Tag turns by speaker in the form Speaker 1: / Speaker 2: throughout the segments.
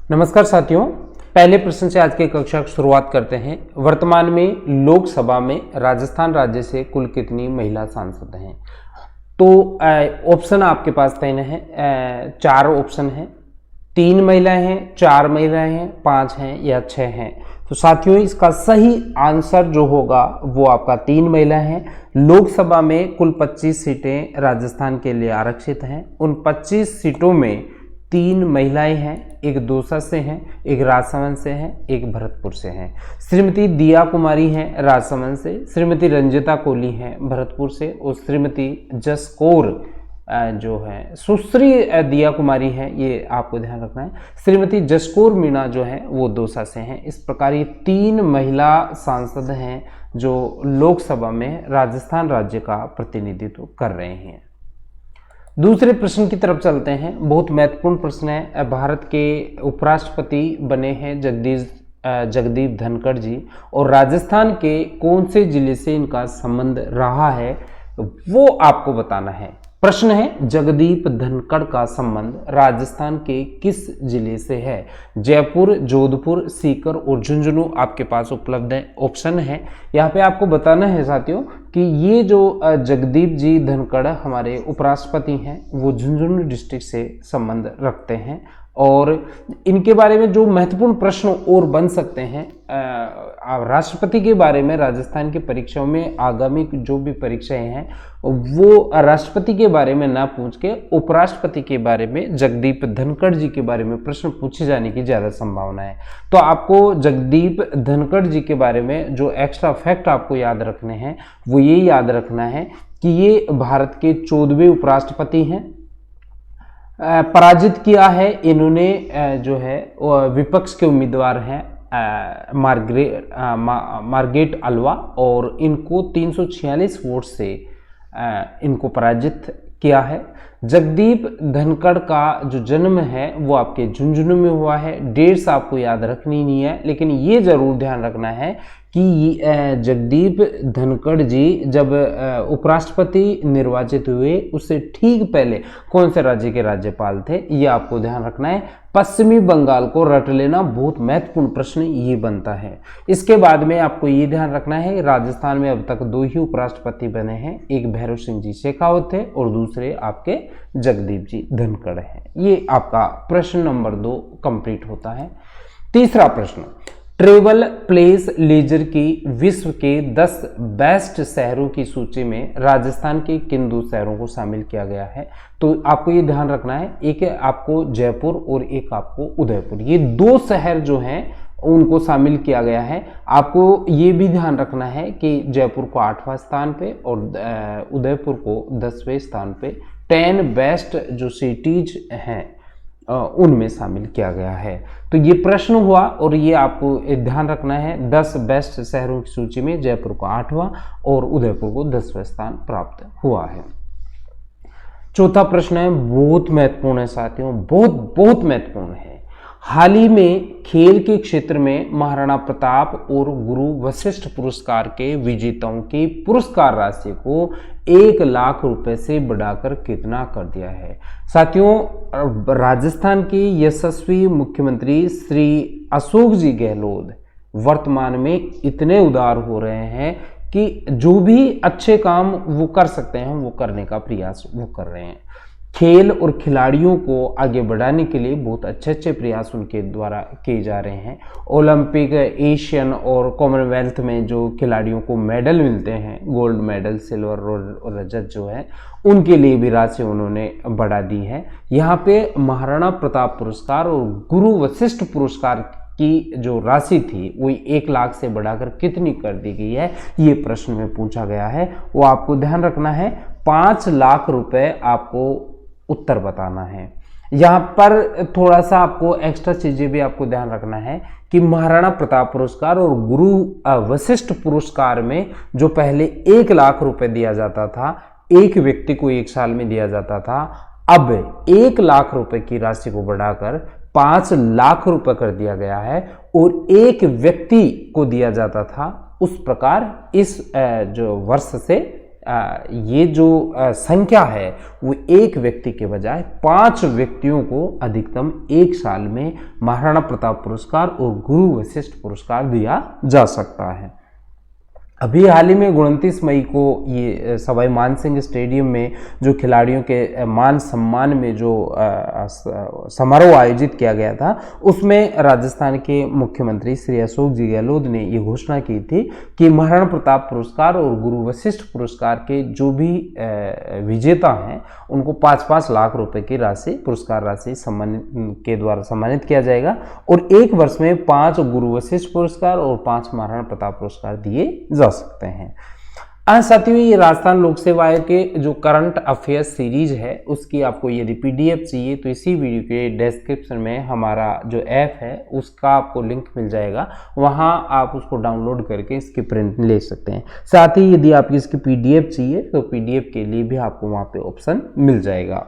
Speaker 1: नमस्कार साथियों, पहले प्रश्न से आज की कक्षा की शुरुआत करते हैं। वर्तमान में लोकसभा में राजस्थान राज्य से कुल कितनी महिला सांसद हैं? तो ऑप्शन आपके पास तीन है, चार ऑप्शन हैं। 3 महिलाएं हैं, 4 महिलाएं हैं, 5 हैं या 6 हैं। तो साथियों इसका सही आंसर जो होगा वो आपका 3 महिलाएं हैं। लोकसभा में कुल 25 सीटें राजस्थान के लिए आरक्षित हैं। उन 25 सीटों में 3 महिलाएं हैं, एक दौसा से हैं, एक राजसमंद से हैं, एक भरतपुर से हैं। श्रीमती दिया कुमारी हैं राजसमंद से, श्रीमती रंजिता कोहली हैं भरतपुर से और श्रीमती जसकौर जो है सुश्री दिया कुमारी हैं, ये आपको ध्यान रखना है। श्रीमती जसकौर मीणा जो है वो दौसा से हैं। इस प्रकार ये 3 महिला सांसद हैं जो लोकसभा में राजस्थान राज्य का प्रतिनिधित्व कर रहे हैं। दूसरे प्रश्न की तरफ चलते हैं। बहुत महत्वपूर्ण प्रश्न है। भारत के उपराष्ट्रपति बने हैं जगदीप धनखड़ जी, और राजस्थान के कौन से जिले से इनका संबंध रहा है वो आपको बताना है। प्रश्न है, जगदीप धनखड़ का संबंध राजस्थान के किस जिले से है? जयपुर, जोधपुर, सीकर और झुंझुनू आपके पास उपलब्ध है, ऑप्शन है। यहाँ पे आपको बताना है साथियों कि ये जो जगदीप जी धनखड़ हमारे उपराष्ट्रपति हैं वो झुंझुनू डिस्ट्रिक्ट से संबंध रखते हैं। और इनके बारे में जो महत्वपूर्ण प्रश्न और बन सकते हैं, राष्ट्रपति के बारे में राजस्थान की परीक्षाओं में आगामी जो भी परीक्षाएं हैं वो राष्ट्रपति के बारे में ना पूछ के उपराष्ट्रपति के बारे में, जगदीप धनखड़ जी के बारे में प्रश्न पूछे जाने की ज़्यादा संभावना है। तो आपको जगदीप धनखड़ जी के बारे में जो एक्स्ट्रा फैक्ट आपको याद रखने हैं वो ये याद रखना है कि ये भारत के 14वें उपराष्ट्रपति हैं। पराजित किया है इन्होंने जो है विपक्ष के उम्मीदवार हैं मार्गरेट अल्वा, और इनको 346 वोट से इनको पराजित किया है। जगदीप धनखड़ का जो जन्म है वो आपके झुंझुनू में हुआ है। डेट्स आपको याद रखनी नहीं है, लेकिन ये जरूर ध्यान रखना है कि जगदीप धनखड़ जी जब उपराष्ट्रपति निर्वाचित हुए उससे ठीक पहले कौन से राज्य के राज्यपाल थे, ये आपको ध्यान रखना है। पश्चिमी बंगाल को रट लेना, बहुत महत्वपूर्ण प्रश्न ये बनता है। इसके बाद में आपको ये ध्यान रखना है, राजस्थान में अब तक 2 ही उपराष्ट्रपति बने हैं, एक भैरव सिंह जी शेखावत थे और दूसरे आपके जगदीप जी धनखड़ हैं। ये आपका प्रश्न नंबर 2 कंप्लीट होता है। तीसरा प्रश्न, ट्रेवल प्लेस लीजर की विश्व के 10 बेस्ट शहरों की सूची में राजस्थान के किन 2 शहरों को शामिल किया गया है? तो आपको ये ध्यान रखना है, एक है आपको जयपुर और एक आपको उदयपुर। ये 2 शहर जो हैं उनको शामिल किया गया है। आपको ये भी ध्यान रखना है कि जयपुर को 8वां स्थान पे और उदयपुर को 10वें स्थान पे 10 बेस्ट जो सिटीज हैं उनमें शामिल किया गया है। तो ये प्रश्न हुआ और ये आपको ध्यान रखना है, 10 बेस्ट शहरों की सूची में जयपुर को 8वां और उदयपुर को 10वां स्थान प्राप्त हुआ है। चौथा प्रश्न है, बहुत महत्वपूर्ण है साथियों, बहुत महत्वपूर्ण है। हाल ही में खेल के क्षेत्र में महाराणा प्रताप और गुरु वशिष्ठ पुरस्कार के विजेताओं की पुरस्कार राशि को 1 लाख रुपए से बढ़ाकर कितना कर दिया है? साथियों, राजस्थान के यशस्वी मुख्यमंत्री श्री अशोक जी गहलोत वर्तमान में इतने उदार हो रहे हैं कि जो भी अच्छे काम वो कर सकते हैं वो करने का प्रयास वो कर रहे हैं। खेल और खिलाड़ियों को आगे बढ़ाने के लिए बहुत अच्छे प्रयास उनके द्वारा किए जा रहे हैं। ओलंपिक, एशियन और कॉमनवेल्थ में जो खिलाड़ियों को मेडल मिलते हैं, गोल्ड मेडल, सिल्वर और रजत जो है, उनके लिए भी राशि उन्होंने बढ़ा दी है। यहाँ पे महाराणा प्रताप पुरस्कार और गुरु वशिष्ठ पुरस्कार की जो राशि थी वो 1 लाख से बढ़ाकर कितनी कर दी गई है, ये प्रश्न में पूछा गया है। वो आपको ध्यान रखना है, 5 लाख रुपए आपको उत्तर बताना है। यहाँ पर थोड़ा सा आपको एक्स्ट्रा चीजें भी आपको ध्यान रखना है कि महाराणा प्रताप पुरस्कार और गुरु वशिष्ठ पुरस्कार में जो पहले 1 लाख रुपए दिया जाता था, एक व्यक्ति को 1 साल में दिया जाता था, अब 1 लाख रुपए की राशि को बढ़ाकर 5 लाख रुपए कर दिया गया है और एक व्यक्ति को दिया जाता था। उस प्रकार इस जो वर्ष से ये जो संख्या है वो एक व्यक्ति के बजाय 5 व्यक्तियों को अधिकतम एक साल में महाराणा प्रताप पुरस्कार और गुरु वशिष्ठ पुरस्कार दिया जा सकता है। अभी हाल ही में 29 मई को ये सवाई मानसिंह स्टेडियम में जो खिलाड़ियों के मान सम्मान में जो समारोह आयोजित किया गया था, उसमें राजस्थान के मुख्यमंत्री श्री अशोक जी गहलोत ने ये घोषणा की थी कि महाराणा प्रताप पुरस्कार और गुरु वशिष्ठ पुरस्कार के जो भी विजेता हैं उनको 5-5 लाख रुपए की राशि, पुरस्कार राशि के द्वारा सम्मानित किया जाएगा और एक वर्ष में 5 गुरु वशिष्ठ पुरस्कार और 5 महाराणा प्रताप पुरस्कार दिए जा सकते हैं। साथियों, ये राजस्थान लोक सेवा आयोग के जो करंट अफेयर्स सीरीज है उसकी आपको यदि पीडीएफ चाहिए तो इसी वीडियो के डिस्क्रिप्शन में हमारा जो ऐप है उसका आपको लिंक मिल जाएगा, वहां आप उसको डाउनलोड करके इसकी प्रिंट ले सकते हैं। साथ ही यदि आपकी इसकी पीडीएफ चाहिए तो पीडीएफ के लिए भी आपको वहां पे ऑप्शन मिल जाएगा।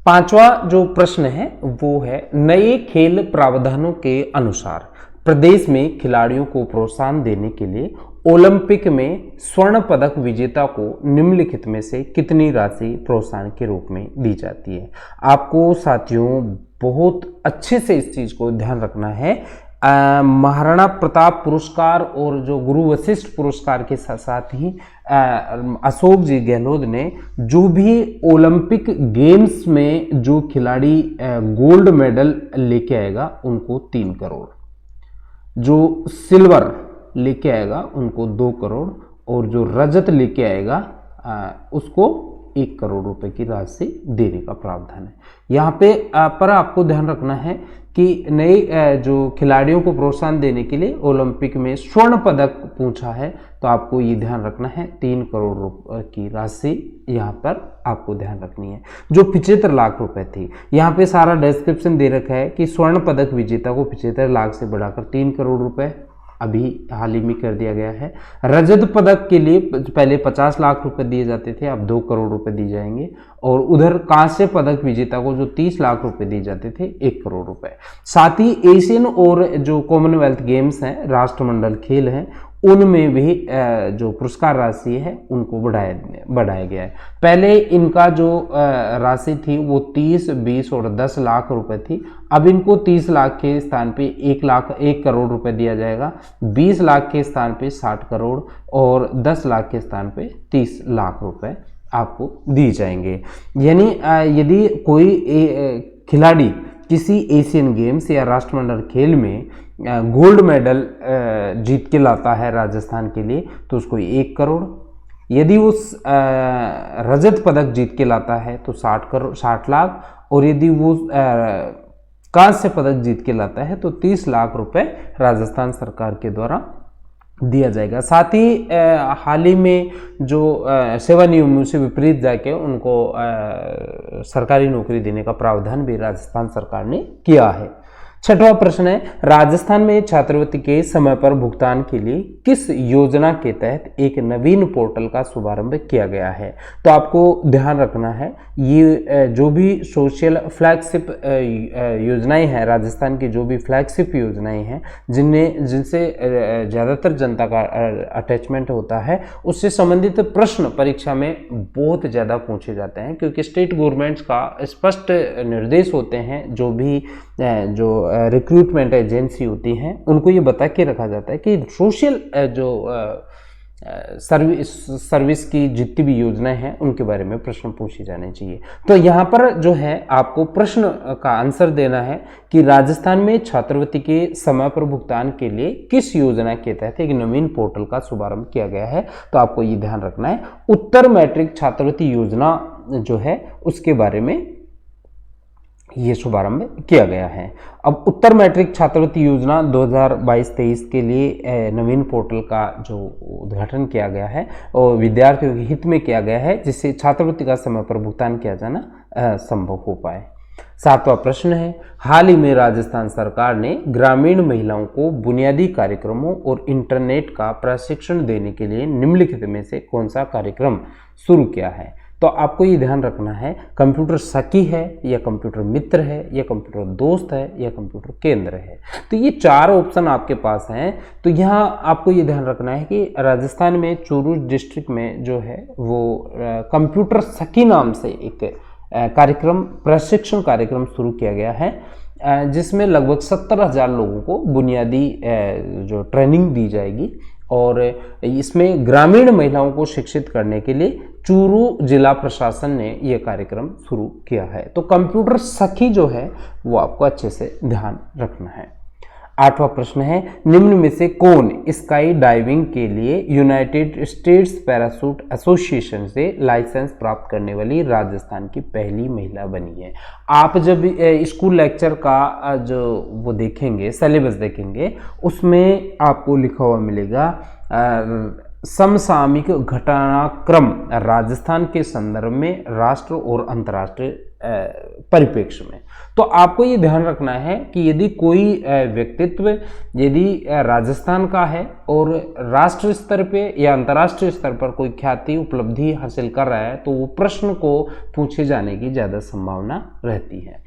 Speaker 1: 5वां जो प्रश्न है वो है, नए खेल प्रावधानों के अनुसार प्रदेश में खिलाड़ियों को प्रोत्साहन देने के लिए ओलंपिक में स्वर्ण पदक विजेता को निम्नलिखित में से कितनी राशि प्रोत्साहन के रूप में दी जाती है। आपको साथियों बहुत अच्छे से इस चीज को ध्यान रखना है। महाराणा प्रताप पुरस्कार और जो गुरु वशिष्ठ पुरस्कार के साथ साथ ही अशोक जी गहलोत ने जो भी ओलंपिक गेम्स में जो खिलाड़ी गोल्ड मेडल लेके आएगा उनको 3 करोड़, जो सिल्वर लेके आएगा उनको 2 करोड़ और जो रजत लेके आएगा उसको 1 करोड़ रुपए की राशि देने का प्रावधान है। यहाँ पे पर आपको ध्यान रखना है कि नए जो खिलाड़ियों को प्रोत्साहन देने के लिए ओलंपिक में स्वर्ण पदक पूछा है तो आपको ये ध्यान रखना है 3 करोड़ रुपए की राशि यहाँ पर आपको ध्यान रखनी है, जो 75 लाख रुपए थी। यहाँ पे सारा डिस्क्रिप्शन दे रखा है कि स्वर्ण पदक विजेता को 75 लाख से बढ़ाकर 3 करोड़ रुपए अभी हाल ही में कर दिया गया है। रजत पदक के लिए पहले 50 लाख रुपए दिए जाते थे, अब 2 करोड़ रुपए दिए जाएंगे और उधर कांस्य पदक विजेता को जो 30 लाख रुपए दिए जाते थे 1 करोड़ रुपए। साथ ही एशियन और जो कॉमनवेल्थ गेम्स हैं, राष्ट्रमंडल खेल हैं, उनमें भी जो पुरस्कार राशि है उनको बढ़ाया गया है। पहले इनका जो राशि थी वो 30, 20 और 10 लाख रुपए थी, अब इनको 30 लाख के स्थान पे 1 करोड़ रुपए दिया जाएगा, 20 लाख के स्थान पे 60 करोड़ और 10 लाख के स्थान पे 30 लाख रुपए आपको दिए जाएंगे। यानी यदि कोई खिलाड़ी किसी एशियन गेम्स या राष्ट्रमंडल खेल में गोल्ड मेडल जीत के लाता है राजस्थान के लिए तो उसको 1 करोड़, यदि उस रजत पदक जीत के लाता है तो 60 लाख और यदि वो कांस्य पदक जीत के लाता है तो 30 लाख रुपए राजस्थान सरकार के द्वारा दिया जाएगा। साथ ही हाल ही में जो सेवा नियमों से विपरीत जाके उनको सरकारी नौकरी देने का प्रावधान भी राजस्थान सरकार ने किया है। 6वां प्रश्न है, राजस्थान में छात्रवृत्ति के समय पर भुगतान के लिए किस योजना के तहत एक नवीन पोर्टल का शुभारंभ किया गया है। तो आपको ध्यान रखना है ये जो भी सोशल फ्लैगशिप योजनाएं हैं, राजस्थान की जो भी फ्लैगशिप योजनाएं हैं जिनसे ज़्यादातर जनता का अटैचमेंट होता है, उससे संबंधित प्रश्न परीक्षा में बहुत ज़्यादा पूछे जाते हैं, क्योंकि स्टेट गवर्नमेंट्स का स्पष्ट निर्देश होते हैं। जो भी जो रिक्रूटमेंट एजेंसी होती हैं उनको ये बता के रखा जाता है कि सोशल जो सर्विस की जितनी भी योजनाएं हैं उनके बारे में प्रश्न पूछे जाने चाहिए। तो यहाँ पर जो है आपको प्रश्न का आंसर देना है कि राजस्थान में छात्रवृत्ति के समय पर भुगतान के लिए किस योजना के तहत एक नवीन पोर्टल का शुभारंभ किया गया है। तो आपको ये ध्यान रखना है, उत्तर मैट्रिक छात्रवृत्ति योजना जो है उसके बारे में ये शुभारंभ किया गया है। अब उत्तर मैट्रिक छात्रवृत्ति योजना 2022-23 के लिए नवीन पोर्टल का जो उद्घाटन किया गया है और विद्यार्थियों के हित में किया गया है, जिससे छात्रवृत्ति का समय पर भुगतान किया जाना संभव हो पाए। 7वां प्रश्न है, हाल ही में राजस्थान सरकार ने ग्रामीण महिलाओं को बुनियादी कार्यक्रमों और इंटरनेट का प्रशिक्षण देने के लिए निम्नलिखित में से कौन सा कार्यक्रम शुरू किया है। तो आपको ये ध्यान रखना है कंप्यूटर सखी है या कंप्यूटर मित्र है या कंप्यूटर दोस्त है या कंप्यूटर केंद्र है। तो ये 4 ऑप्शन आपके पास हैं। तो यहाँ आपको ये ध्यान रखना है कि राजस्थान में चूरू डिस्ट्रिक्ट में जो है वो कंप्यूटर सखी नाम से एक कार्यक्रम, प्रशिक्षण कार्यक्रम शुरू किया गया है, जिसमें लगभग 70,000 लोगों को बुनियादी जो ट्रेनिंग दी जाएगी। और इसमें ग्रामीण महिलाओं को शिक्षित करने के लिए चूरू जिला प्रशासन ने यह कार्यक्रम शुरू किया है। तो कंप्यूटर सखी जो है वो आपको अच्छे से ध्यान रखना है। 8वां प्रश्न है, निम्न में से कौन स्काई डाइविंग के लिए यूनाइटेड स्टेट्स पैराशूट एसोसिएशन से लाइसेंस प्राप्त करने वाली राजस्थान की पहली महिला बनी है? आप जब स्कूल लेक्चर का जो वो देखेंगे, सिलेबस देखेंगे, उसमें आपको लिखा हुआ मिलेगा समसामयिक घटनाक्रम राजस्थान के संदर्भ में राष्ट्र और अंतर्राष्ट्रीय परिप्रेक्ष्य में। तो आपको ये ध्यान रखना है कि यदि कोई व्यक्तित्व यदि राजस्थान का है और राष्ट्र स्तर पे या अंतर्राष्ट्रीय स्तर पर कोई ख्याति उपलब्धि हासिल कर रहा है, तो वो प्रश्न को पूछे जाने की ज़्यादा संभावना रहती है।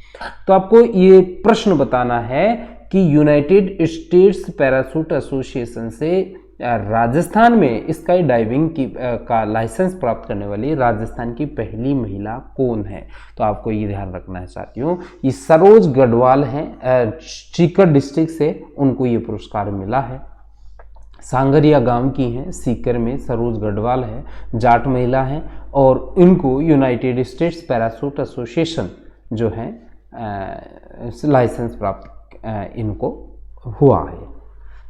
Speaker 1: तो आपको ये प्रश्न बताना है कि यूनाइटेड स्टेट्स पैराशूट एसोसिएशन से राजस्थान में स्काई डाइविंग की का लाइसेंस प्राप्त करने वाली राजस्थान की पहली महिला कौन है? तो आपको ये ध्यान रखना है साथियों, ये सरोज गढ़वाल हैं, सीकर डिस्ट्रिक्ट से उनको ये पुरस्कार मिला है। सांगरिया गांव की हैं, सीकर में सरोज गढ़वाल है, जाट महिला हैं और इनको यूनाइटेड स्टेट्स पैराशूट एसोसिएशन जो है लाइसेंस प्राप्त इनको हुआ है।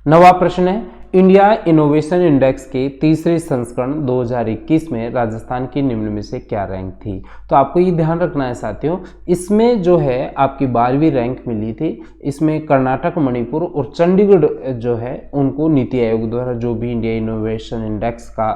Speaker 1: 9वां प्रश्न है, इंडिया इनोवेशन इंडेक्स के तीसरे संस्करण 2021 में राजस्थान की निम्न में से क्या रैंक थी? तो आपको ये ध्यान रखना है साथियों, इसमें जो है आपकी 12वीं रैंक मिली थी। इसमें कर्नाटक, मणिपुर और चंडीगढ़ जो है उनको नीति आयोग द्वारा जो भी इंडिया इनोवेशन इंडेक्स का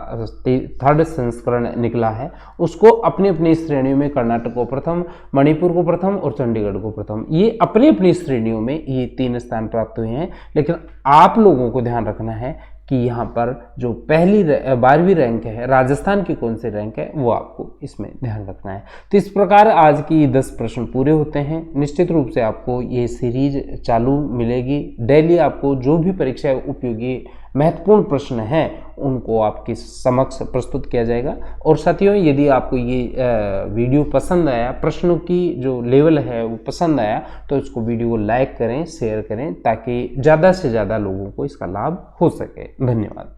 Speaker 1: 3rd संस्करण निकला है, उसको अपनी अपनी श्रेणियों में कर्नाटक को प्रथम, मणिपुर को प्रथम और चंडीगढ़ को प्रथम, ये अपनी अपनी श्रेणियों में ये 3 स्थान प्राप्त हुए हैं। लेकिन आप लोगों को ध्यान रखना है कि यहाँ पर जो 12वीं रैंक है राजस्थान की कौन सी रैंक है वो आपको इसमें ध्यान रखना है। तो इस प्रकार आज की 10 प्रश्न पूरे होते हैं। निश्चित रूप से आपको ये सीरीज चालू मिलेगी। डेली आपको जो भी परीक्षा उपयोगी महत्वपूर्ण प्रश्न हैं उनको आपके समक्ष प्रस्तुत किया जाएगा। और साथियों, यदि आपको ये वीडियो पसंद आया, प्रश्नों की जो लेवल है वो पसंद आया, तो इसको वीडियो को लाइक करें, शेयर करें, ताकि ज़्यादा से ज़्यादा लोगों को इसका लाभ हो सके। धन्यवाद।